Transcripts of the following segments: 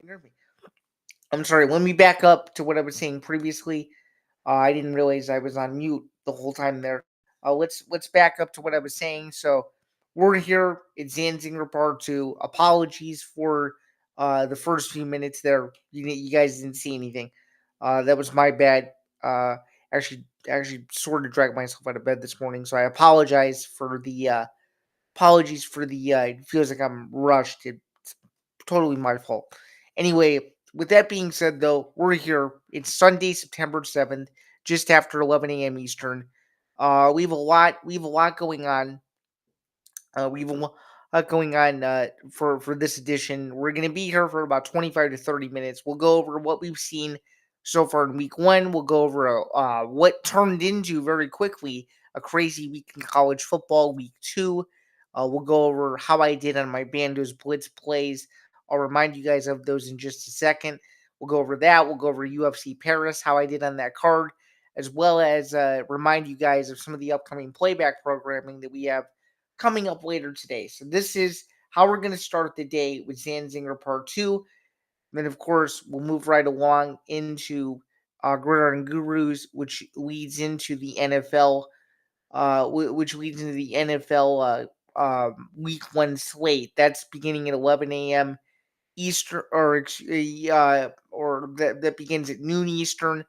Hear me. I'm sorry. Let me back up to what I was saying previously. I didn't realize I was on mute the whole time there. Let's back up to what I was saying. So we're here. It's Zinger Part Two. Apologies for the first few minutes there. You guys didn't see anything. That was my bad. Uh, actually, sort of dragged myself out of bed this morning. So I apologize for the apologies for the. It feels like I'm rushed. It's totally my fault. Anyway, with that being said, though, we're here. It's Sunday, September 7th, just after 11 a.m. Eastern. We have a lot. We have a lot going on. We have a lot going on for this edition. We're going to be here for about 25 to 30 minutes. We'll go over what we've seen so far in week one. We'll go over what turned into very quickly a crazy week in college football, week two. We'll go over how I did on my Bandos Blitz plays. I'll remind you guys of those in just a second. We'll go over that. We'll go over UFC Paris, how I did on that card, as well as remind you guys of some of the upcoming playback programming that we have coming up later today. So this is how we're going to start the day with Zinger Part 2. And then, of course, we'll move right along into Gridiron Gurus, which leads into the NFL, which leads into the NFL Week 1 slate. That's beginning at 11 a.m. Eastern, or that begins at noon Eastern.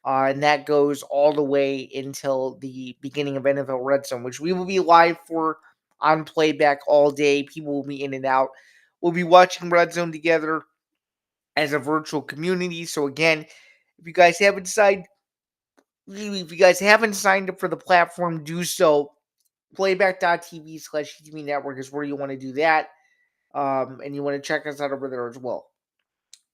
And that goes all the way until the beginning of NFL Red Zone, which we will be live for on playback all day. People will be in and out. We'll be watching Red Zone together as a virtual community. So again, if you guys haven't signed, up for the platform, do so. Playback.tv/TV Network is where you want to do that. And you want to check us out over there as well.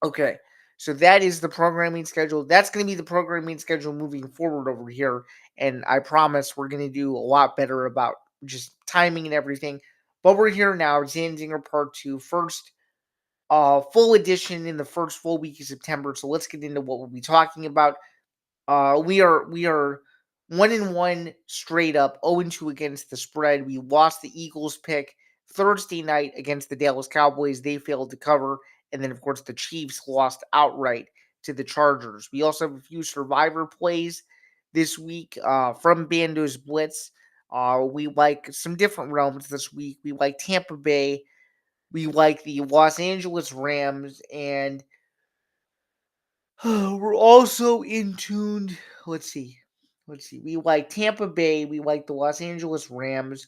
Okay, so that is the programming schedule. That's going to be the programming schedule moving forward over here. And I promise we're going to do a lot better about just timing and everything. But we're here now. Zanzinger Part 2. First full edition in the first full week of September. So let's get into what we'll be talking about. We are 1-1 straight up, 0-2 against the spread. We lost the Eagles pick Thursday night against the Dallas Cowboys. They failed to cover, and then of course the Chiefs lost outright to the Chargers. We also have a few survivor plays this week from Bando's Blitz. We like some different realms this week. We like Tampa Bay. We like the Los Angeles Rams, and we're also in tuned. Let's see. Let's see. We like Tampa Bay. We like the Los Angeles Rams,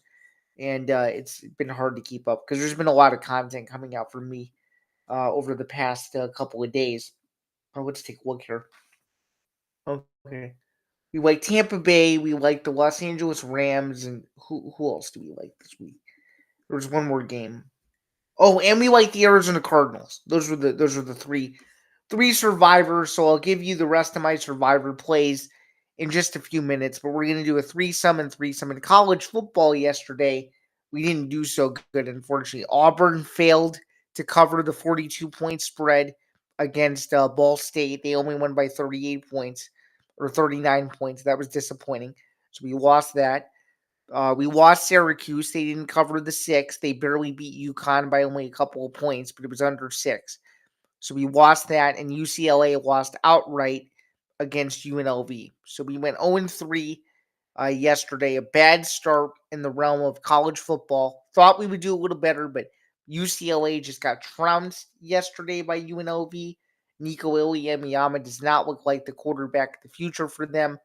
and it's been hard to keep up because there's been a lot of content coming out from me over the past couple of days. Oh, let's take a look here. Okay. We like Tampa Bay. We like the Los Angeles Rams, and who else do we like this week? There was one more game. Oh, and we like the Arizona Cardinals. Those were the three survivors. So I'll give you the rest of my survivor plays in just a few minutes. But we're gonna do a threesome and threesome in college football yesterday. We didn't do so good, unfortunately. Auburn failed to cover the 42-point spread against Ball State. They only won by 38 points or 39 points. That was disappointing. So we lost that. We lost Syracuse. They didn't cover the 6. They barely beat UConn by only a couple of points, but it was under 6. So we lost that, and UCLA lost outright against UNLV. So we went 0-3 yesterday. A bad start in the realm of college football. Thought we would do a little better, but UCLA just got trounced yesterday by UNLV. Nico Ilyamiyama does not look like the quarterback of the future for them.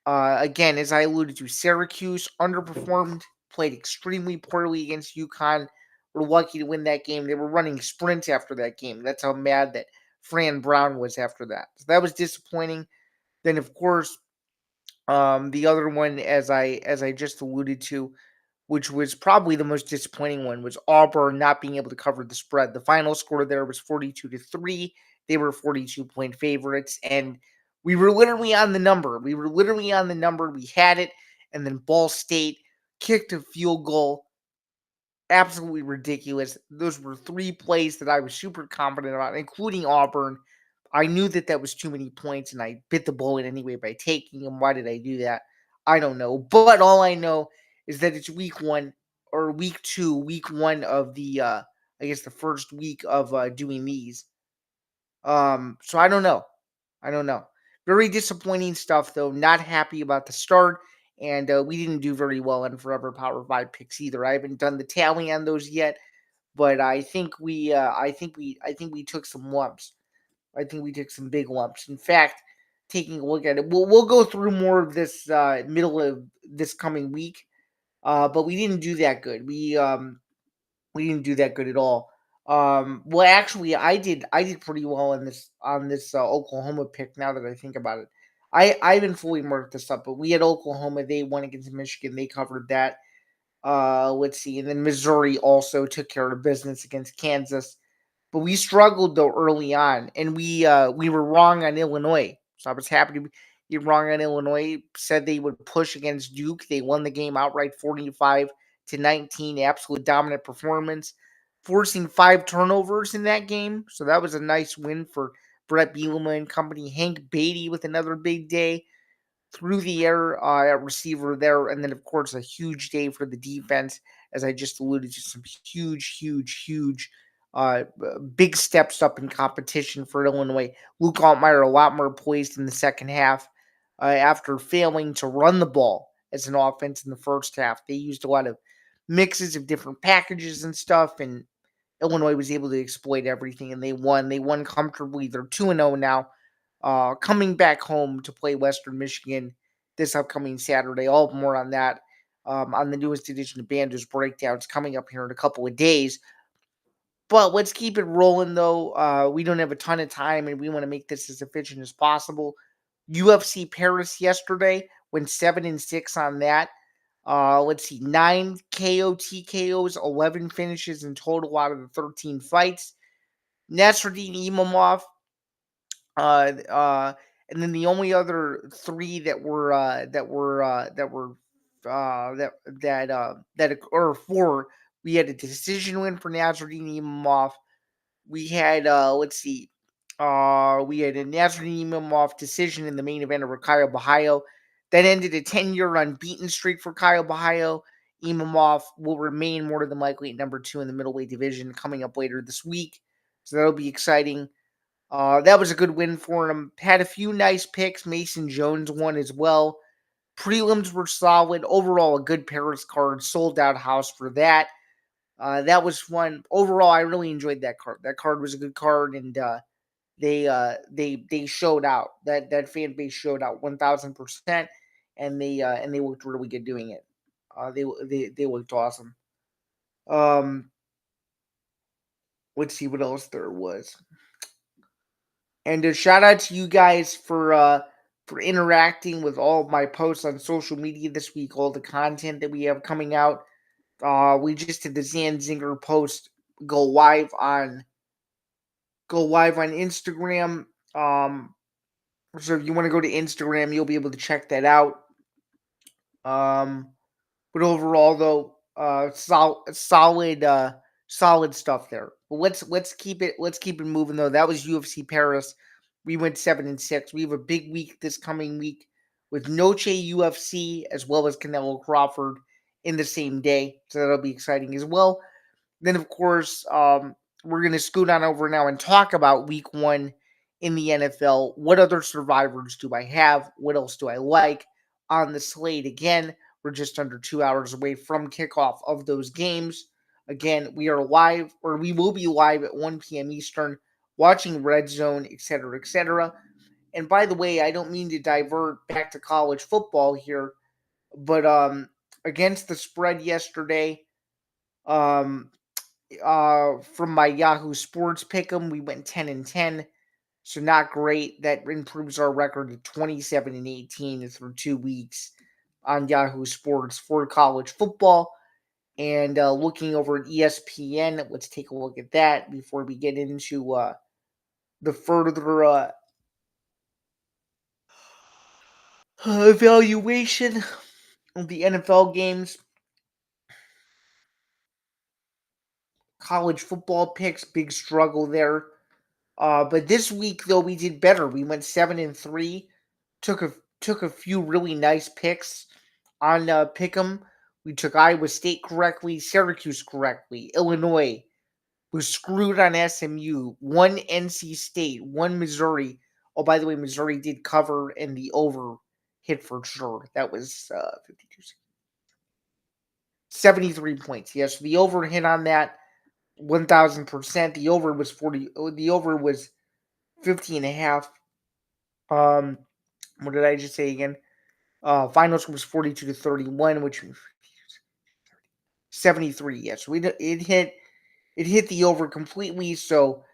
Again, as I alluded to, Syracuse underperformed, played extremely poorly against UConn. We're lucky to win that game. They were running sprints after that game. That's how mad that Fran Brown was after that. So that was disappointing. Then, of course, the other one, as I just alluded to, which was probably the most disappointing one, was Auburn not being able to cover the spread. The final score there was 42-3. They were 42-point favorites, and we were literally on the number. We had it, and then Ball State kicked a field goal. Absolutely ridiculous. Those were three plays that I was super confident about, including Auburn. I knew that was too many points, and I bit the bullet anyway by taking them. Why did I do that? I don't know. But all I know is that it's week one or week two, week one of the, I guess the first week of doing these. So I don't know. I don't know. Very disappointing stuff, though. Not happy about the start, and we didn't do very well on Forever Power Five picks either. I haven't done the tally on those yet, but I think we took some lumps. I think we took some big lumps. In fact, taking a look at it, we'll go through more of this middle of this coming week. But we didn't do that good. We didn't do that good at all. Well, actually, I did pretty well on this Oklahoma pick. Now that I think about it, I haven't fully marked this up, but we had Oklahoma. They won against Michigan. They covered that. Let's see, and then Missouri also took care of business against Kansas. But we struggled though early on, and we were wrong on Illinois. So I was happy to be wrong on Illinois. Said they would push against Duke. They won the game outright, 45-19. Absolute dominant performance, forcing 5 turnovers in that game. So that was a nice win for Brett Bielema and company. Hank Beatty with another big day through the air at receiver there. And then, of course, a huge day for the defense, as I just alluded to, some huge, big steps up in competition for Illinois. Luke Altmaier a lot more poised in the second half after failing to run the ball as an offense in the first half. They used a lot of mixes of different packages and stuff, and Illinois was able to exploit everything, and they won. They won comfortably. They're 2-0 now, coming back home to play Western Michigan this upcoming Saturday. All more on that on the newest edition of Bandos Breakdowns coming up here in a couple of days. But let's keep it rolling, though. We don't have a ton of time, and we want to make this as efficient as possible. UFC Paris yesterday went 7-6 on that. Let's see, 9 KO TKOs, 11 finishes in total out of the 13 fights. Nasruddin Imamov, uh, uh, and then the only other three that or four, we had a decision win for Nasruddin Imamov. We had we had a Nasruddin Imamov decision in the main event of Kyle Bahayo. That ended a 10-year unbeaten streak for Kyle Bahayo. Imamov will remain more than likely at number 2 in the middleweight division coming up later this week. So that'll be exciting. That was a good win for him. Had a few nice picks. Mason Jones won as well. Prelims were solid. Overall, a good Paris card. Sold out house for that. That was fun. Overall, I really enjoyed that card. That card was a good card, and they showed out. That fan base showed out 1,000%, and they looked really good doing it. They looked awesome. Um, let's see what else there was. And a shout out to you guys for interacting with all of my posts on social media this week, all the content that we have coming out. We just did the Zain Zinger post go live on Instagram. So if you want to go to Instagram, you'll be able to check that out. Um, but overall, though, solid stuff there. But let's keep it moving though. That was UFC Paris. We went 7-6. We have a big week this coming week with Noche UFC as well as Canelo Crawford in the same day. So that'll be exciting as well. Then, of course, we're going to scoot on over now and talk about week 1 in the NFL. What other survivors do I have? What else do I like on the slate? Again, we're just under 2 hours away from kickoff of those games. Again, we are live, or we will be live at 1 p.m. Eastern, watching Red Zone, etc., etc. And by the way, I don't mean to divert back to college football here, but against the spread yesterday, um, from my Yahoo Sports pick'em, we went 10-10, so not great. That improves our record to 27-18 through 2 weeks on Yahoo Sports for college football. And looking over at ESPN, let's take a look at that before we get into the further evaluation of the NFL games. College football picks, big struggle there. But this week though we did better. We went 7-3. Took a few really nice picks on Pick'em. We took Iowa State correctly, Syracuse correctly, Illinois. was screwed on SMU, one NC State, one Missouri. Oh, by the way, Missouri did cover and the over hit for sure. That was 52, 73 points. Yes, the over hit on that 1000%. The over was 40. The over was 50 and a half. What did I just say again? Final score was 42-31, which 73. Yes, it hit the over completely. So,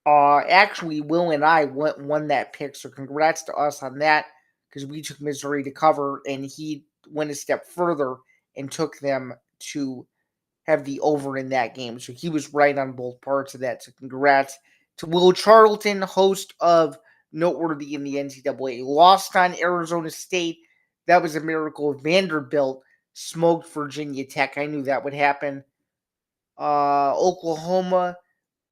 actually, Will and I won that pick. So, congrats to us on that because we took Missouri to cover, and he went a step further and took them to have the over in that game. So he was right on both parts of that. So congrats to Will Charlton, host of Noteworthy in the NCAA. Lost on Arizona State. That was a miracle. Vanderbilt smoked Virginia Tech. I knew that would happen. Oklahoma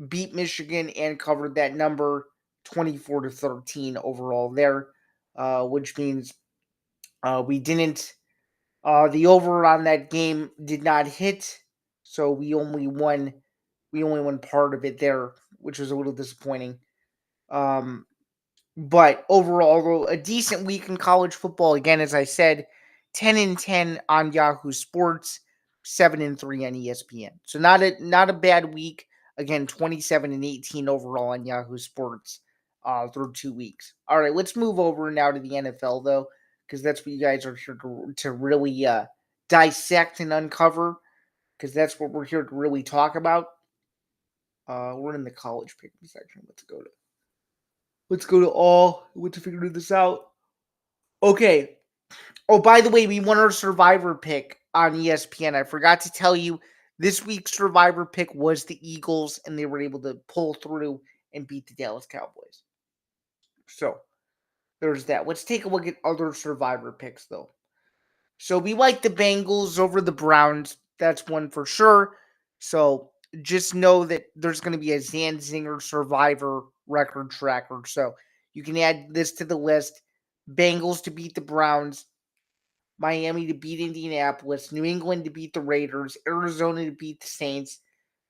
beat Michigan and covered that number 24-13 overall there, which means we didn't. The over on that game did not hit, so we only won. We only won part of it there, which was a little disappointing. Um, but overall, a decent week in college football. Again, as I said, 10-10 on Yahoo Sports, 7-3 on ESPN. So not a bad week. Again, 27-18 overall on Yahoo Sports through 2 weeks. All right, let's move over now to the NFL though, because that's what you guys are here to really dissect and uncover. Because that's what we're here to really talk about. We're in the college pick section. Let's go to all. To figure this out. Okay. Oh, by the way, we won our Survivor pick on ESPN. I forgot to tell you, this week's Survivor pick was the Eagles, and they were able to pull through and beat the Dallas Cowboys. So there's that. Let's take a look at other Survivor picks, though. So we like the Bengals over the Browns. That's one for sure. So just know that there's going to be a Zain Zinger Survivor record tracker. So you can add this to the list. Bengals to beat the Browns, Miami to beat Indianapolis, New England to beat the Raiders, Arizona to beat the Saints,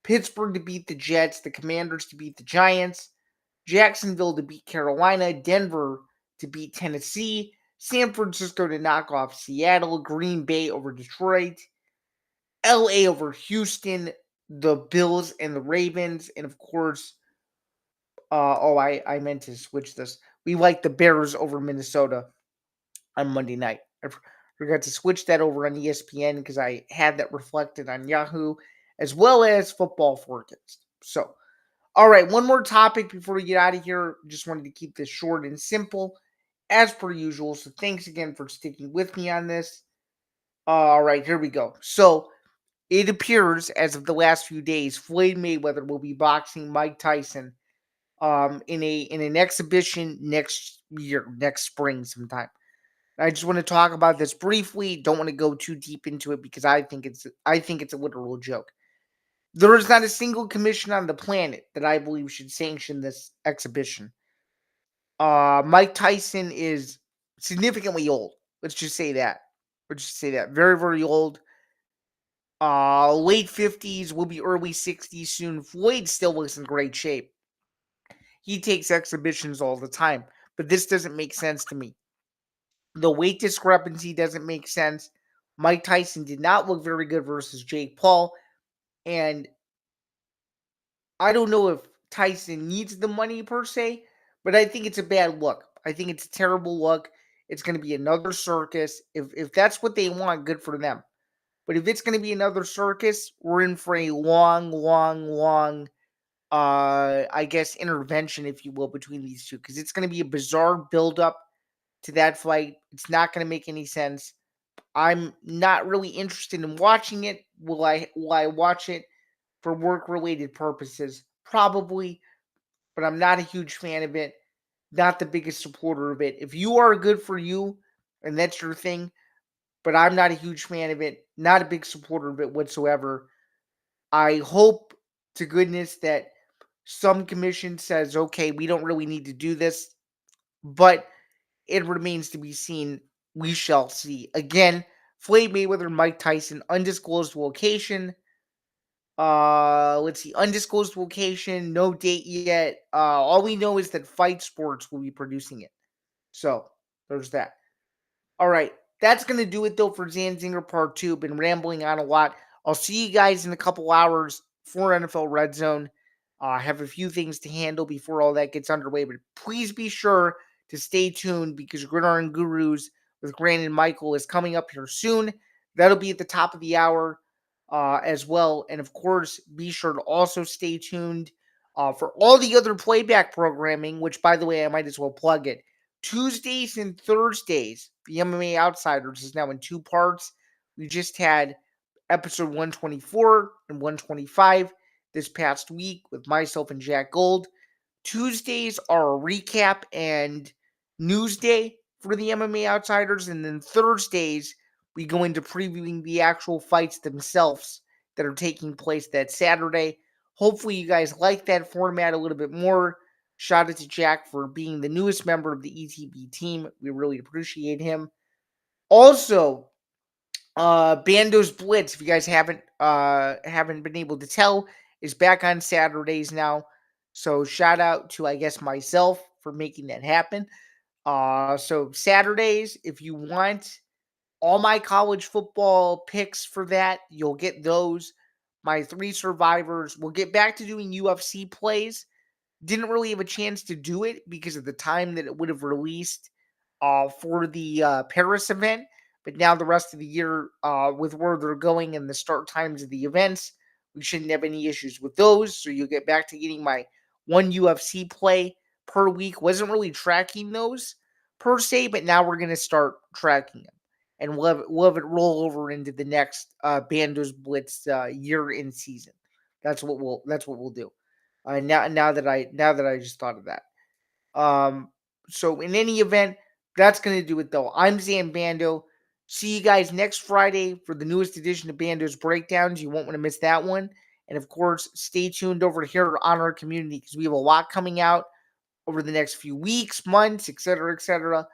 Pittsburgh to beat the Jets, the Commanders to beat the Giants, Jacksonville to beat Carolina, Denver to beat Tennessee, San Francisco to knock off Seattle, Green Bay over Detroit, LA over Houston, the Bills and the Ravens, and of course, I meant to switch this. We like the Bears over Minnesota on Monday night. I forgot to switch that over on ESPN because I had that reflected on Yahoo as well as Football Forecast. So, all right, one more topic before we get out of here. Just wanted to keep this short and simple as per usual. So, thanks again for sticking with me on this. All right, here we go. So, it appears as of the last few days, Floyd Mayweather will be boxing Mike Tyson in an exhibition next year, next spring sometime. I just want to talk about this briefly. Don't want to go too deep into it because I think it's a literal joke. There is not a single commission on the planet that I believe should sanction this exhibition. Mike Tyson is significantly old. Let's just say that. Very, very old. Late 50s, will be early 60s soon. Floyd still looks in great shape. He takes exhibitions all the time, but this doesn't make sense to me. The weight discrepancy doesn't make sense. Mike Tyson did not look very good versus Jake Paul, and I don't know if Tyson needs the money per se, but I think it's a bad look. I think it's a terrible look. It's going to be another circus. If that's what they want, good for them. But if it's going to be another circus, we're in for a long, long, long, I guess, intervention, if you will, between these two, because it's going to be a bizarre build-up to that fight. It's not going to make any sense. I'm not really interested in watching it. Will I watch it for work-related purposes? Probably, but I'm not a huge fan of it. Not the biggest supporter of it. If you are good for you and that's your thing, but I'm not a huge fan of it, not a big supporter of it whatsoever. I hope to goodness that some commission says, okay, we don't really need to do this, but it remains to be seen. We shall see. Again, Floyd Mayweather, Mike Tyson, undisclosed location. Let's see, undisclosed location, no date yet. All we know is that Fight Sports will be producing it. So there's that. All right. That's going to do it, though, for Zain Zinger Part 2. Been rambling on a lot. I'll see you guys in a couple hours for NFL Red Zone. I have a few things to handle before all that gets underway, but please be sure to stay tuned because Gridiron Gurus with Grant and Michael is coming up here soon. That'll be at the top of the hour as well. And of course, be sure to also stay tuned for all the other playback programming, which, by the way, I might as well plug it. Tuesdays and Thursdays, the MMA Outsiders is now in two parts. We just had episode 124 and 125 this past week with myself and Jack Gold. Tuesdays are a recap and news day for the MMA Outsiders, and then Thursdays we go into previewing the actual fights themselves that are taking place that Saturday. Hopefully, you guys like that format a little bit more. Shout out to Jack for being the newest member of the ETB team. We really appreciate him. Also, Bando's Blitz, if you guys haven't been able to tell, is back on Saturdays now. So shout out to I guess myself for making that happen. So Saturdays, if you want all my college football picks for that, you'll get those. My three survivors. We'll get back to doing UFC plays. Didn't really have a chance to do it because of the time that it would have released for the Paris event. But now the rest of the year, with where they're going and the start times of the events, we shouldn't have any issues with those. So you'll get back to getting my one UFC play per week. Wasn't really tracking those per se, but now we're going to start tracking them. And we'll have it roll over into the next Bandos Blitz year in season. That's what we'll do. Now that I just thought of that. So in any event, that's gonna do it though. I'm Zan Bando. See you guys next Friday for the newest edition of Bando's Breakdowns. You won't want to miss that one. And of course, stay tuned over here on our community because we have a lot coming out over the next few weeks, months, etc., etc.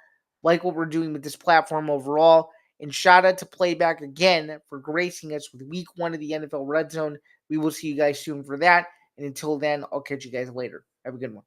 Like what we're doing with this platform overall. And shout out to Playback again for gracing us with week 1 of the NFL Red Zone. We will see you guys soon for that. And until then, I'll catch you guys later. Have a good one.